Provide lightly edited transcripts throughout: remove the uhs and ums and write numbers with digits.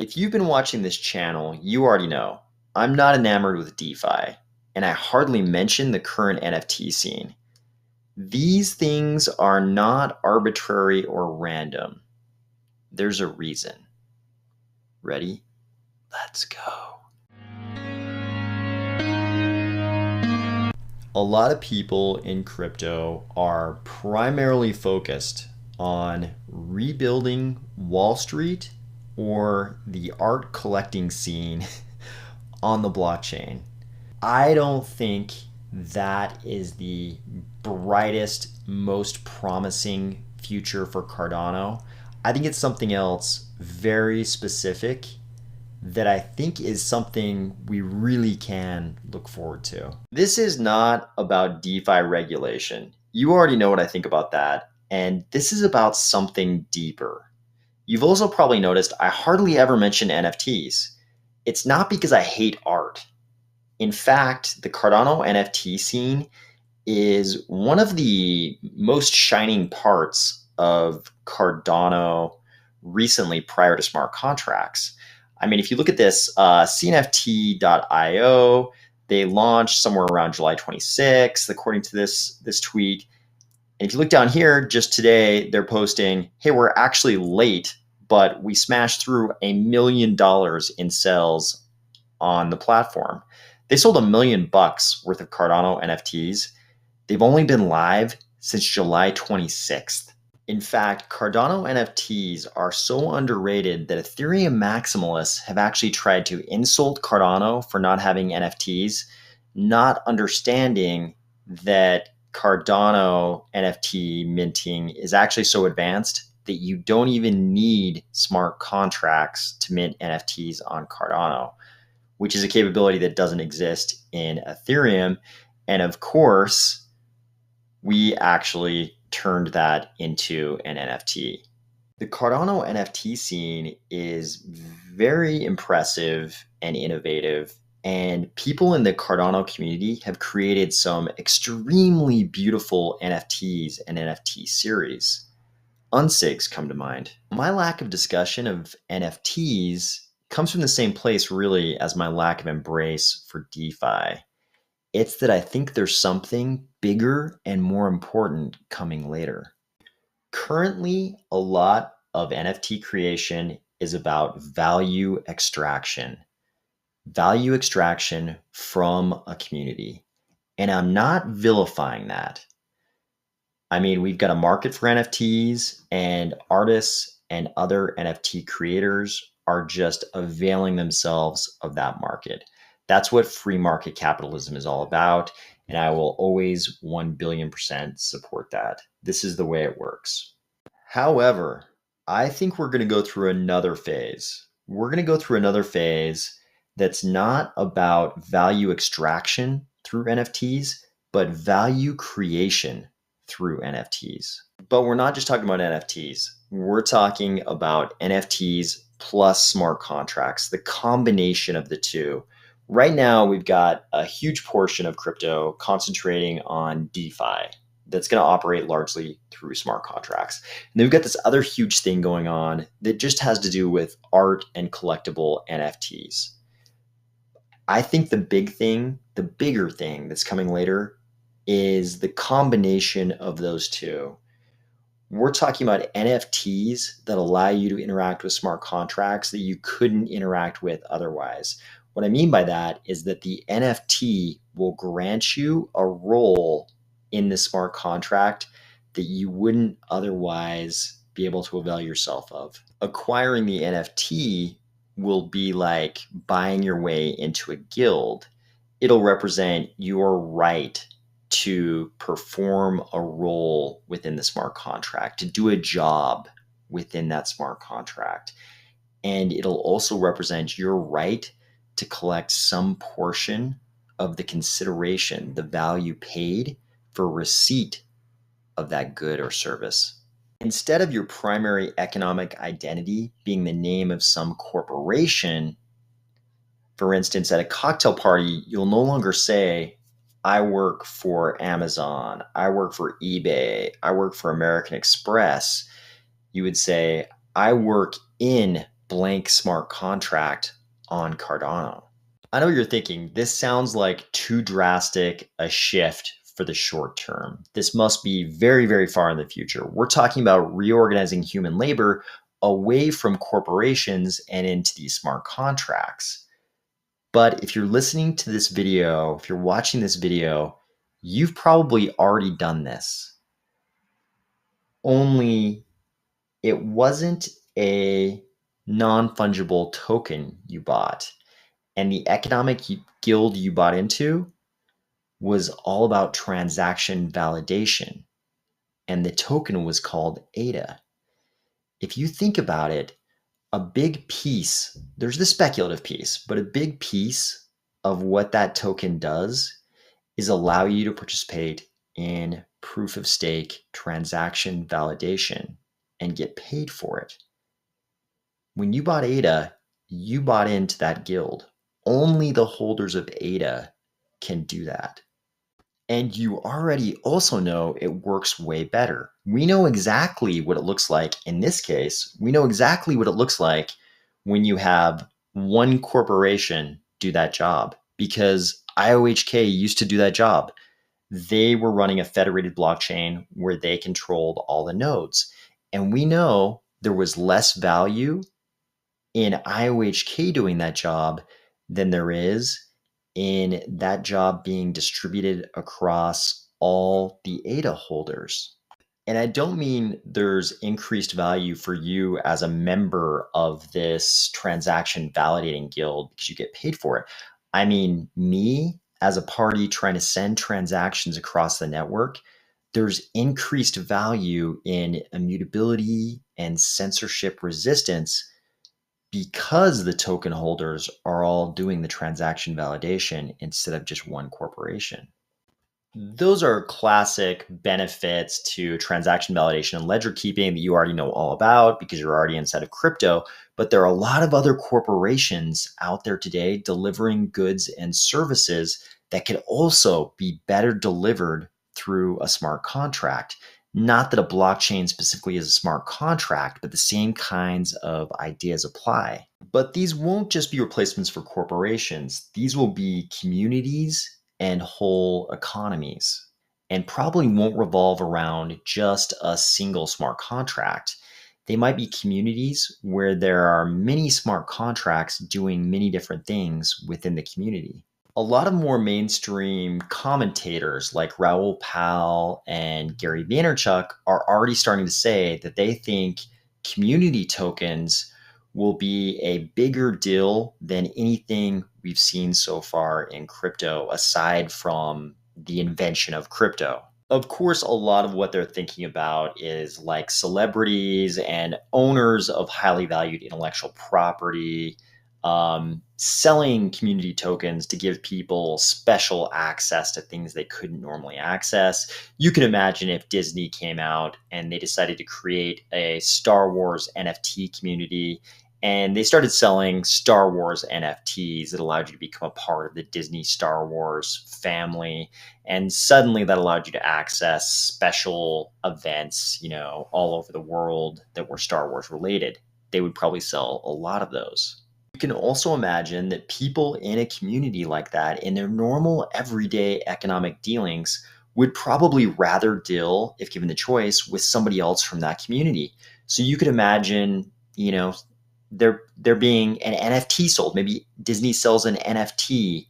If you've been watching this channel, you already know I'm not enamored with DeFi, and I hardly mention the current NFT scene. These things are not arbitrary or random. There's a reason. Ready? Let's go. A lot of people in crypto are primarily focused on rebuilding Wall Street or the art collecting scene on the blockchain. I don't think that is the brightest, most promising future for Cardano. I think it's something else very specific that I think is something we really can look forward to. This is not about DeFi regulation. You already know what I think about that. And this is about something deeper. You've also probably noticed I hardly ever mention NFTs. It's not because I hate art. In fact, the Cardano NFT scene is one of the most shining parts of Cardano recently prior to smart contracts. I mean, if you look at this, cNFT.io, they launched somewhere around July 26th, according to this tweet. And if you look down here, just today, they're posting, hey, we're actually late, but we smashed through $1 million in sales on the platform. They sold $1 million worth of Cardano NFTs. They've only been live since July 26th. In fact, Cardano NFTs are so underrated that Ethereum maximalists have actually tried to insult Cardano for not having NFTs, not understanding that Cardano NFT minting is actually so advanced that you don't even need smart contracts to mint NFTs on Cardano, which is a capability that doesn't exist in Ethereum. And of course, we actually turned that into an NFT. The Cardano NFT scene is very impressive and innovative, and people in the Cardano community have created some extremely beautiful NFTs and NFT series. Unsigs come to mind. My lack of discussion of NFTs comes from the same place really as my lack of embrace for DeFi. It's that I think there's something bigger and more important coming later. Currently, a lot of NFT creation is about value extraction from a community. And I'm not vilifying that. I mean, we've got a market for NFTs, and artists and other NFT creators are just availing themselves of that market. That's what free market capitalism is all about. And I will always 1 billion% support that. This is the way it works. However, I think we're going to go through another phase. We're going to go through another phase that's not about value extraction through NFTs, but value creation through NFTs. But we're not just talking about NFTs. We're talking about NFTs plus smart contracts, the combination of the two. Right now, we've got a huge portion of crypto concentrating on DeFi that's going to operate largely through smart contracts. And then we've got this other huge thing going on that just has to do with art and collectible NFTs. I think the bigger thing that's coming later is the combination of those two. We're talking about NFTs that allow you to interact with smart contracts that you couldn't interact with otherwise. What I mean by that is that the NFT will grant you a role in the smart contract that you wouldn't otherwise be able to avail yourself of. Acquiring the NFT will be like buying your way into a guild. It'll represent your right to perform a role within the smart contract, to do a job within that smart contract. And it'll also represent your right to collect some portion of the consideration, the value paid for receipt of that good or service. Instead of your primary economic identity being the name of some corporation, for instance, at a cocktail party, you'll no longer say, I work for Amazon, I work for eBay, I work for American Express. You would say, I work in blank smart contract on Cardano. I know what you're thinking. This sounds like too drastic a shift for the short term. This must be very, very far in the future. We're talking about reorganizing human labor away from corporations and into these smart contracts. But if you're listening to this video, if you're watching this video, you've probably already done this. Only it wasn't a non-fungible token you bought. And the economic guild you bought into was all about transaction validation. And the token was called ADA. If you think about it, a big piece, there's the speculative piece, but a big piece of what that token does is allow you to participate in proof of stake transaction validation and get paid for it. When you bought ADA, you bought into that guild. Only the holders of ADA can do that. And you already also know it works way better. We know exactly what it looks like in this case. We know exactly what it looks like when you have one corporation do that job, because IOHK used to do that job. They were running a federated blockchain where they controlled all the nodes. And we know there was less value in IOHK doing that job than there is in that job being distributed across all the ADA holders. And I don't mean there's increased value for you as a member of this transaction validating guild because you get paid for it. I mean, me as a party trying to send transactions across the network, there's increased value in immutability and censorship resistance because the token holders are all doing the transaction validation instead of just one corporation. Those are classic benefits to transaction validation and ledger keeping that you already know all about because you're already inside of crypto. But there are a lot of other corporations out there today delivering goods and services that could also be better delivered through a smart contract. Not that a blockchain specifically is a smart contract, but the same kinds of ideas apply. But these won't just be replacements for corporations. These will be communities and whole economies, and probably won't revolve around just a single smart contract. They might be communities where there are many smart contracts doing many different things within the community. A lot of more mainstream commentators like Raoul Pal and Gary Vaynerchuk are already starting to say that they think community tokens will be a bigger deal than anything we've seen so far in crypto, aside from the invention of crypto. Of course, a lot of what they're thinking about is like celebrities and owners of highly valued intellectual property, selling community tokens to give people special access to things they couldn't normally access. You can imagine if Disney came out and they decided to create a Star Wars NFT community and they started selling Star Wars NFTs that allowed you to become a part of the Disney Star Wars family. And suddenly that allowed you to access special events, all over the world that were Star Wars related. They would probably sell a lot of those. You can also imagine that people in a community like that, in their normal everyday economic dealings, would probably rather deal, if given the choice, with somebody else from that community. So you could imagine, there being an NFT sold. Maybe Disney sells an NFT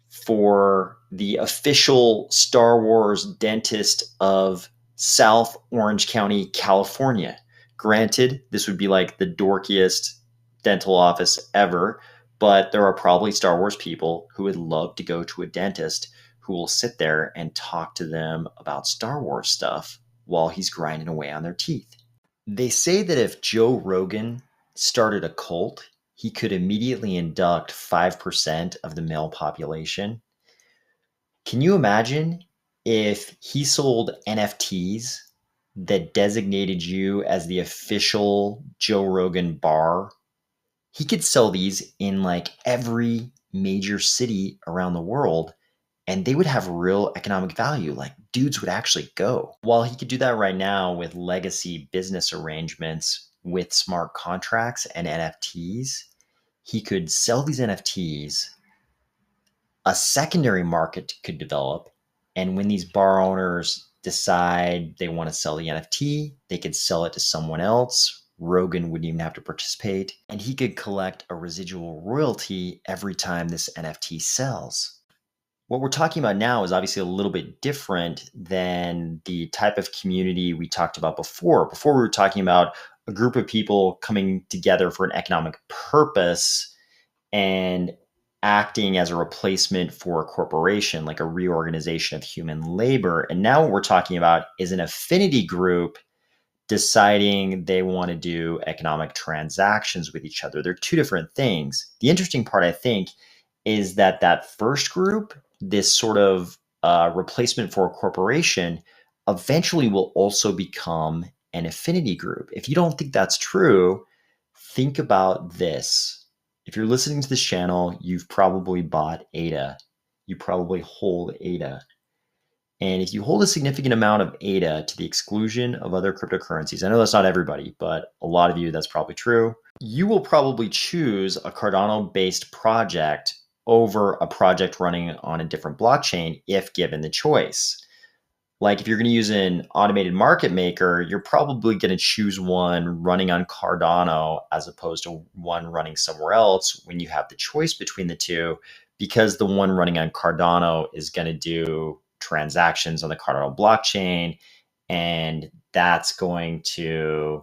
for the official Star Wars dentist of South Orange County, California. Granted, this would be like the dorkiest dental office ever, but there are probably Star Wars people who would love to go to a dentist who will sit there and talk to them about Star Wars stuff while he's grinding away on their teeth. They say that if Joe Rogan started a cult, he could immediately induct 5% of the male population. Can you imagine if he sold NFTs that designated you as the official Joe Rogan bar? He could sell these in like every major city around the world, and they would have real economic value. Like dudes would actually go. While he could do that right now with legacy business arrangements, with smart contracts and NFTs, he could sell these NFTs, a secondary market could develop, and when these bar owners decide they want to sell the NFT, they could sell it to someone else. Rogan wouldn't even have to participate, and he could collect a residual royalty every time this NFT sells. What we're talking about now is obviously a little bit different than the type of community we talked about before. Before, we were talking about a group of people coming together for an economic purpose and acting as a replacement for a corporation, like a reorganization of human labor. And now what we're talking about is an affinity group deciding they want to do economic transactions with each other. They're two different things. The interesting part, I think, is that that first group, this sort of replacement for a corporation, eventually will also become an affinity group. If you don't think that's true, think about this. If you're listening to this channel, you've probably bought ADA. You probably hold ADA. And if you hold a significant amount of ADA to the exclusion of other cryptocurrencies, I know that's not everybody, but a lot of you, that's probably true. You will probably choose a Cardano-based project over a project running on a different blockchain if given the choice. Like if you're going to use an automated market maker, you're probably going to choose one running on Cardano as opposed to one running somewhere else when you have the choice between the two, because the one running on Cardano is going to do transactions on the Cardano blockchain, and that's going to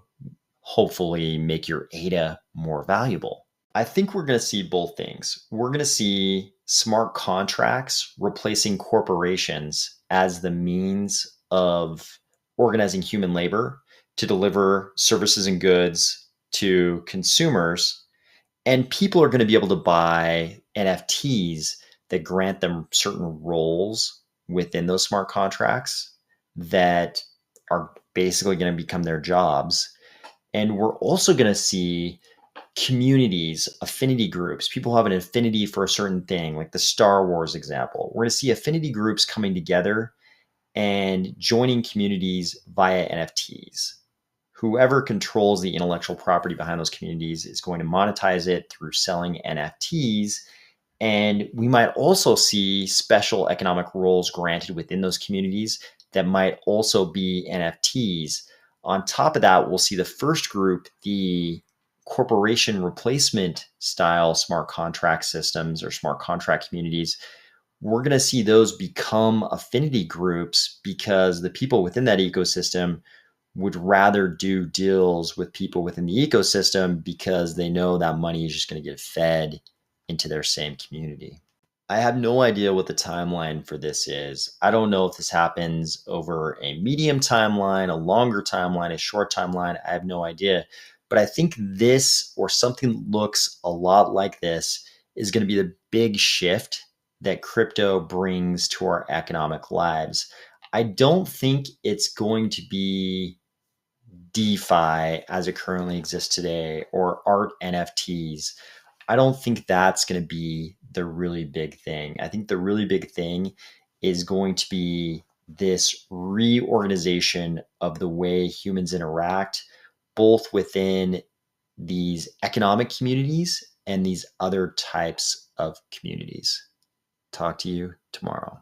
hopefully make your ADA more valuable. I think we're going to see both things. We're going to see smart contracts replacing corporations as the means of organizing human labor to deliver services and goods to consumers. And people are going to be able to buy NFTs that grant them certain roles within those smart contracts that are basically going to become their jobs. And we're also going to see communities, affinity groups, people have an affinity for a certain thing, like the Star Wars example. We're going to see affinity groups coming together and joining communities via NFTs. Whoever controls the intellectual property behind those communities is going to monetize it through selling NFTs. And we might also see special economic roles granted within those communities that might also be NFTs. On top of that, we'll see the first group, the corporation replacement style smart contract systems or smart contract communities. We're going to see those become affinity groups because the people within that ecosystem would rather do deals with people within the ecosystem because they know that money is just going to get fed into their same community. I have no idea what the timeline for this is. I don't know if this happens over a medium timeline, a longer timeline, a short timeline. I have no idea. But I think this or something that looks a lot like this is going to be the big shift that crypto brings to our economic lives. I don't think it's going to be DeFi as it currently exists today or art NFTs. I don't think that's going to be the really big thing. I think the really big thing is going to be this reorganization of the way humans interact, both within these economic communities and these other types of communities. Talk to you tomorrow.